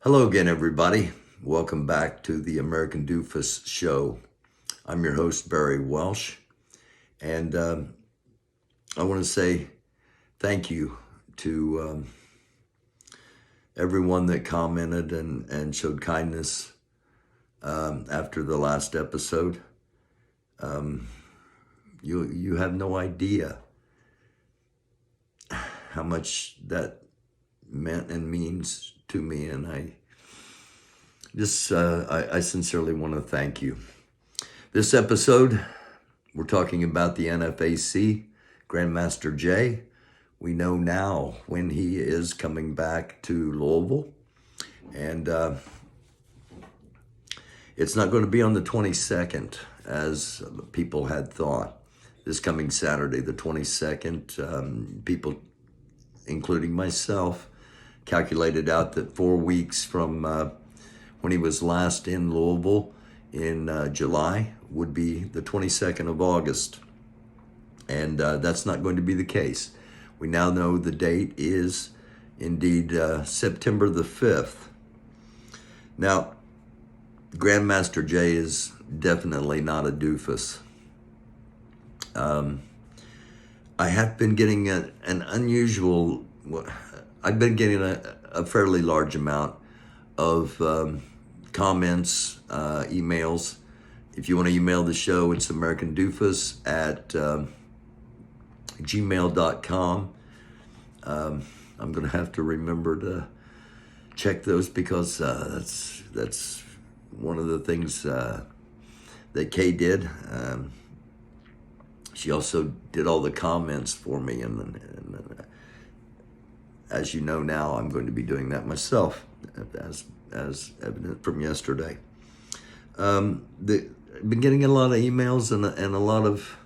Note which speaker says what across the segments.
Speaker 1: Hello again, everybody. Welcome back to the American Doofus Show. I'm your host, Barry Welsh, and I want to say thank you to everyone that commented and showed kindness after the last episode. You have no idea how much that meant and means to me, and I sincerely want to thank you. This episode, we're talking about the NFAC, Grandmaster Jay. We know now when he is coming back to Louisville, and it's not going to be on the 22nd, as people had thought. This coming Saturday, the 22nd, people, including myself, calculated out that 4 weeks from when he was last in Louisville in July would be the 22nd of August. And that's not going to be the case. We now know the date is indeed September the 5th. Now, Grandmaster Jay is definitely not a doofus. I have been getting an unusual, I've been getting a fairly large amount of comments, emails. If you want to email the show, it's americandoofus at gmail.com. I'm going to have to remember to check those because that's one of the things that Kay did. She also did all the comments for me, and as you know now, I'm going to be doing that myself, as evident from yesterday. I've been getting a lot of emails and a lot of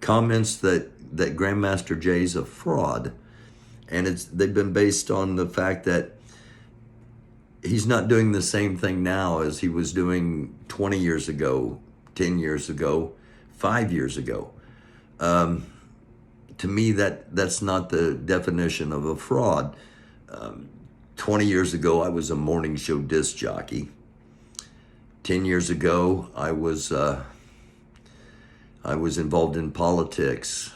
Speaker 1: comments that Grandmaster Jay's a fraud, and they've been based on the fact that he's not doing the same thing now as he was doing 20 years ago, 10 years ago, 5 years ago. To me, that's not the definition of a fraud. 20 years ago, I was a morning show disc jockey. 10 years ago, I was involved in politics.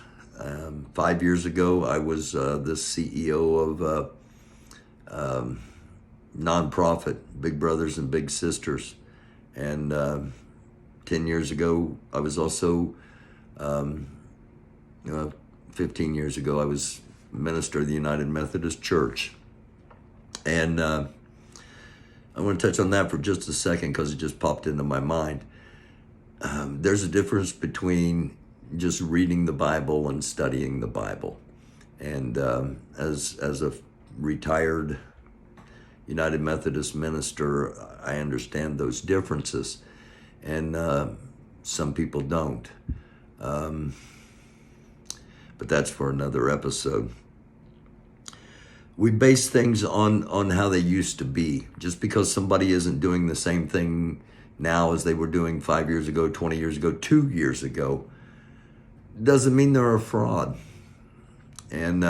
Speaker 1: 5 years ago, I was the CEO of nonprofit Big Brothers and Big Sisters. And 10 years ago, I was also 15 years ago, I was minister of the United Methodist Church. And I want to touch on that for just a second because it just popped into my mind. There's a difference between just reading the Bible and studying the Bible. And as a retired United Methodist minister, I understand those differences. And some people don't. But that's for another episode. We base things on how they used to be. Just because somebody isn't doing the same thing now as they were doing 5 years ago, 20 years ago, 2 years ago, doesn't mean they're a fraud. And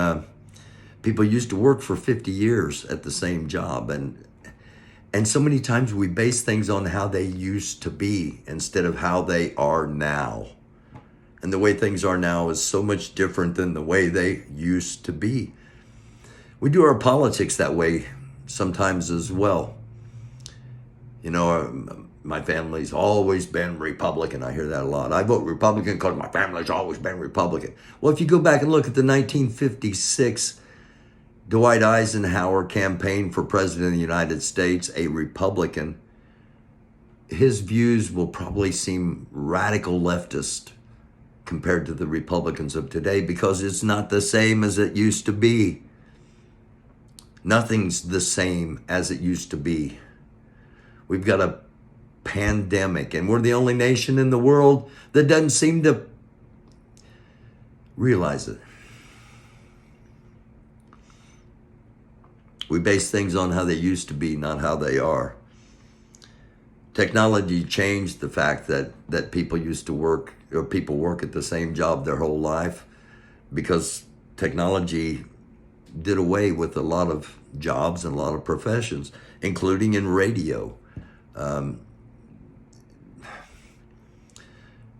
Speaker 1: people used to work for 50 years at the same job. And so many times we base things on how they used to be instead of how they are now. And the way things are now is so much different than the way they used to be. We do our politics that way sometimes as well. You know, my family's always been Republican. I hear that a lot. I vote Republican because my family's always been Republican. Well, if you go back and look at the 1956 Dwight Eisenhower campaign for President of the United States, a Republican, his views will probably seem radical leftist compared to the Republicans of today because it's not the same as it used to be. Nothing's the same as it used to be. We've got a pandemic, and we're the only nation in the world that doesn't seem to realize it. We base things on how they used to be, not how they are. Technology changed the fact that people used to work, or people work at the same job their whole life, because technology did away with a lot of jobs and a lot of professions, including in radio.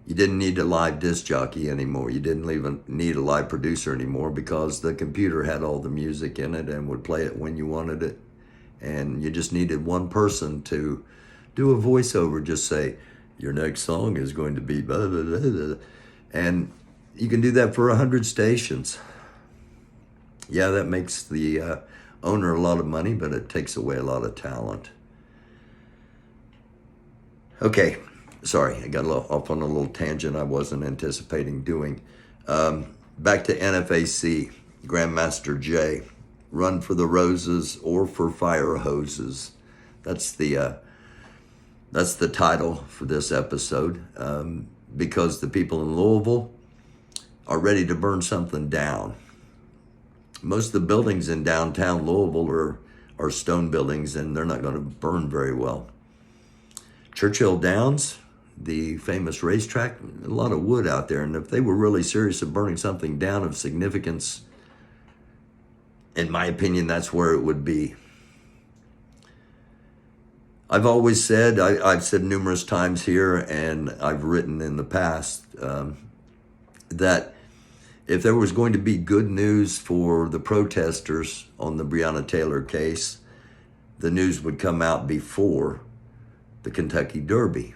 Speaker 1: You didn't need a live disc jockey anymore. You didn't even need a live producer anymore because the computer had all the music in it and would play it when you wanted it. And you just needed one person to do a voiceover, just say, your next song is going to be blah, blah, blah, blah. And you can do that for 100 stations. Yeah, that makes the owner a lot of money, but it takes away a lot of talent. Okay, sorry, I got off on a little tangent I wasn't anticipating doing. Back to NFAC, Grandmaster J. Run for the roses or for fire hoses. That's the title for this episode, because the people in Louisville are ready to burn something down. Most of the buildings in downtown Louisville are stone buildings, and they're not going to burn very well. Churchill Downs, the famous racetrack, a lot of wood out there, and if they were really serious of burning something down of significance, in my opinion, that's where it would be. I've always said, I've said numerous times here, and I've written in the past, that if there was going to be good news for the protesters on the Breonna Taylor case, the news would come out before the Kentucky Derby.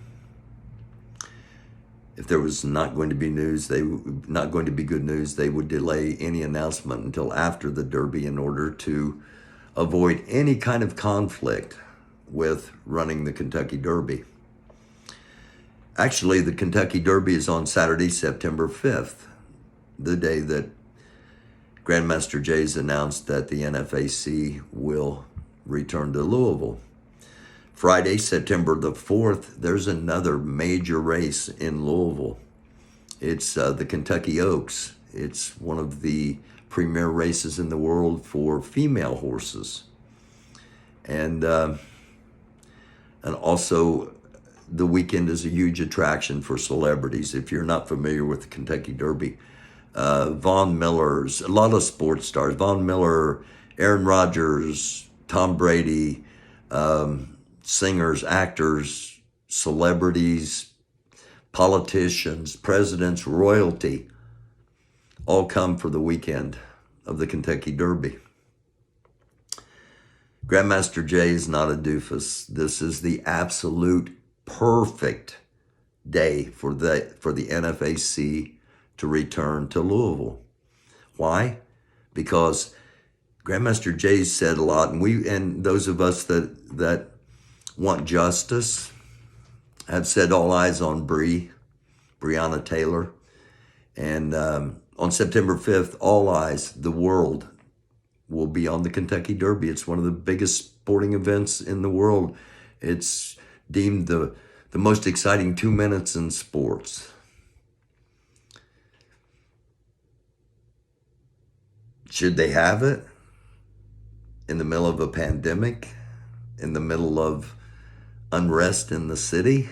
Speaker 1: If there was not going to be good news, they would delay any announcement until after the Derby in order to avoid any kind of conflict with running the Kentucky Derby. Actually, the Kentucky Derby is on Saturday, September 5th, the day that Grandmaster Jay's announced that the NFAC will return to Louisville. Friday, September the 4th, there's another major race in Louisville. It's the Kentucky Oaks. It's one of the premier races in the world for female horses. And also, the weekend is a huge attraction for celebrities. If you're not familiar with the Kentucky Derby, Von Miller's, a lot of sports stars, Von Miller, Aaron Rodgers, Tom Brady, singers, actors, celebrities, politicians, presidents, royalty, all come for the weekend of the Kentucky Derby. Grandmaster Jay is not a doofus. This is the absolute perfect day for the NFAC to return to Louisville. Why? Because Grandmaster Jay said a lot, and those of us that want justice have said all eyes on Breonna Taylor. And on September 5th, all eyes, the world, will be on the Kentucky Derby. It's one of the biggest sporting events in the world. It's deemed the most exciting 2 minutes in sports. Should they have it in the middle of a pandemic, in the middle of unrest in the city?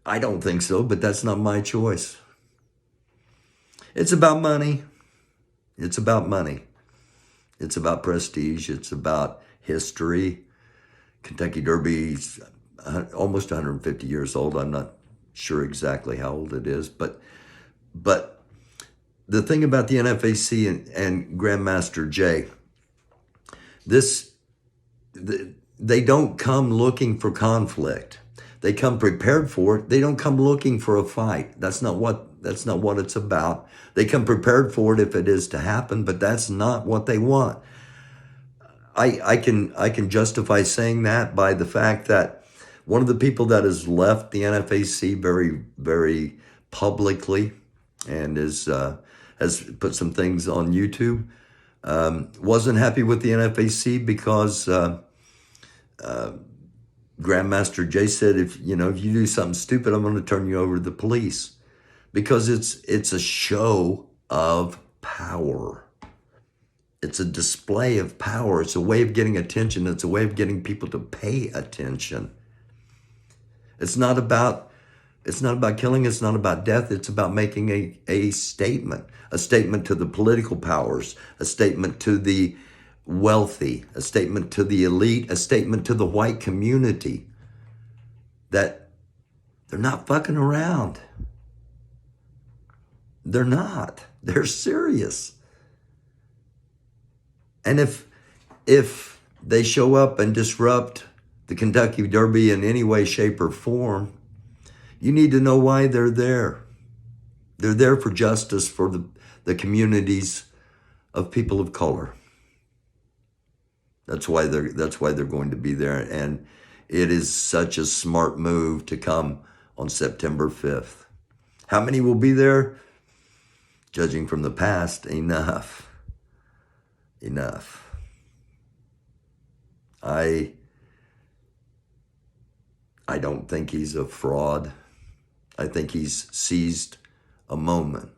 Speaker 1: I don't think so, but that's not my choice. It's about money. It's about money. It's about prestige. It's about history. Kentucky Derby's almost 150 years old. I'm not sure exactly how old it is, but the thing about the NFAC and Grandmaster Jay, they don't come looking for conflict. They come prepared for it. They don't come looking for a fight. That's not what it's about. They come prepared for it if it is to happen, but that's not what they want. I can justify saying that by the fact that one of the people that has left the NFAC very, very publicly and has put some things on YouTube, wasn't happy with the NFAC because Grandmaster Jay said, if you do something stupid, I'm going to turn you over to the police, because it's a show of power. It's a display of power. It's a way of getting attention. It's a way of getting people to pay attention. It's not about It's not about killing. It's not about death. It's about making a statement to the political powers, a statement to the wealthy, a statement to the elite, a statement to the white community that they're not fucking around. They're not. They're serious. And if they show up and disrupt the Kentucky Derby in any way, shape, or form, you need to know why they're there. They're there for justice for the communities of people of color. That's why they're going to be there. And it is such a smart move to come on September 5th. How many will be there? Judging from the past, enough. I don't think he's a fraud. I think he's seized a moment.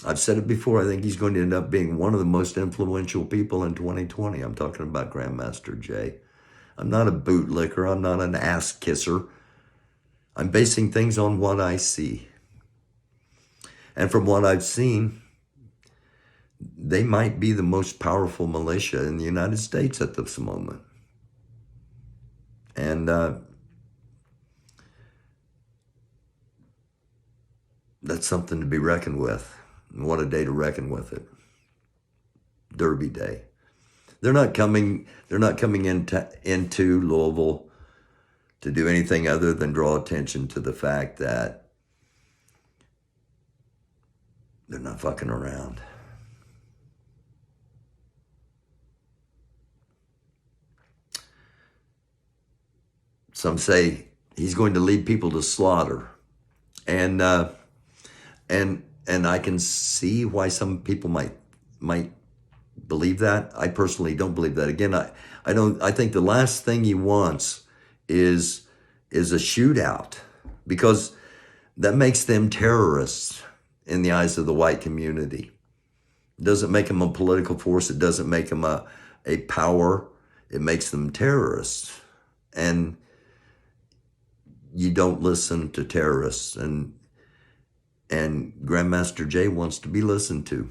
Speaker 1: I've said it before, I think he's going to end up being one of the most influential people in 2020. I'm talking about Grandmaster Jay. I'm not a bootlicker. I'm not an ass kisser. I'm basing things on what I see. And from what I've seen, they might be the most powerful militia in the United States at this moment. And that's something to be reckoned with. And what a day to reckon with it. Derby Day. They're not coming into Louisville to do anything other than draw attention to the fact that they're not fucking around. Some say he's going to lead people to slaughter. And I can see why some people might believe that. I personally don't believe that. Again, I think the last thing he wants is a shootout, because that makes them terrorists in the eyes of the white community. It doesn't make them a political force. It doesn't make them a power. It makes them terrorists. And you don't listen to terrorists. And Grandmaster Jay wants to be listened to.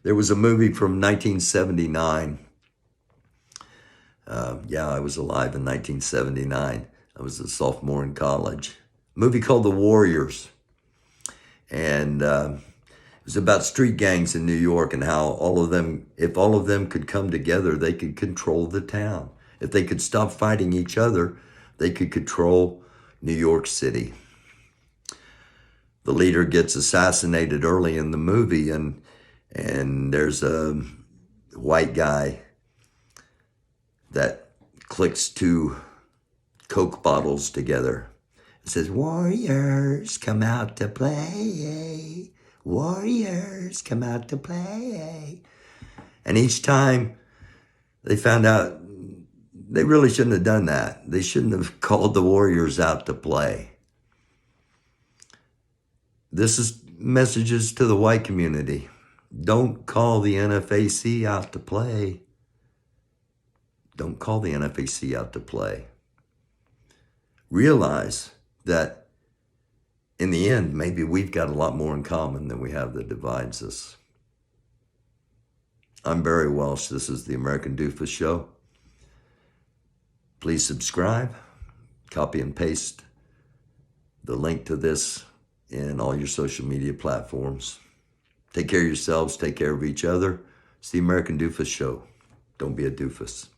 Speaker 1: There was a movie from 1979. I was alive in 1979. I was a sophomore in college. A movie called The Warriors. And it was about street gangs in New York and how if all of them could come together, they could control the town. If they could stop fighting each other, they could control New York City. The leader gets assassinated early in the movie, and there's a white guy that clicks two Coke bottles together. It says, "Warriors, come out to play. Warriors, come out to play." And each time they found out they really shouldn't have done that. They shouldn't have called the Warriors out to play. This is messages to the white community. Don't call the NFAC out to play. Don't call the NFAC out to play. Realize that in the end, maybe we've got a lot more in common than we have that divides us. I'm Barry Welsh. This is the American Doofus Show. Please subscribe, copy and paste the link to this in all your social media platforms. Take care of yourselves. Take care of each other. It's the American Doofus Show. Don't be a doofus.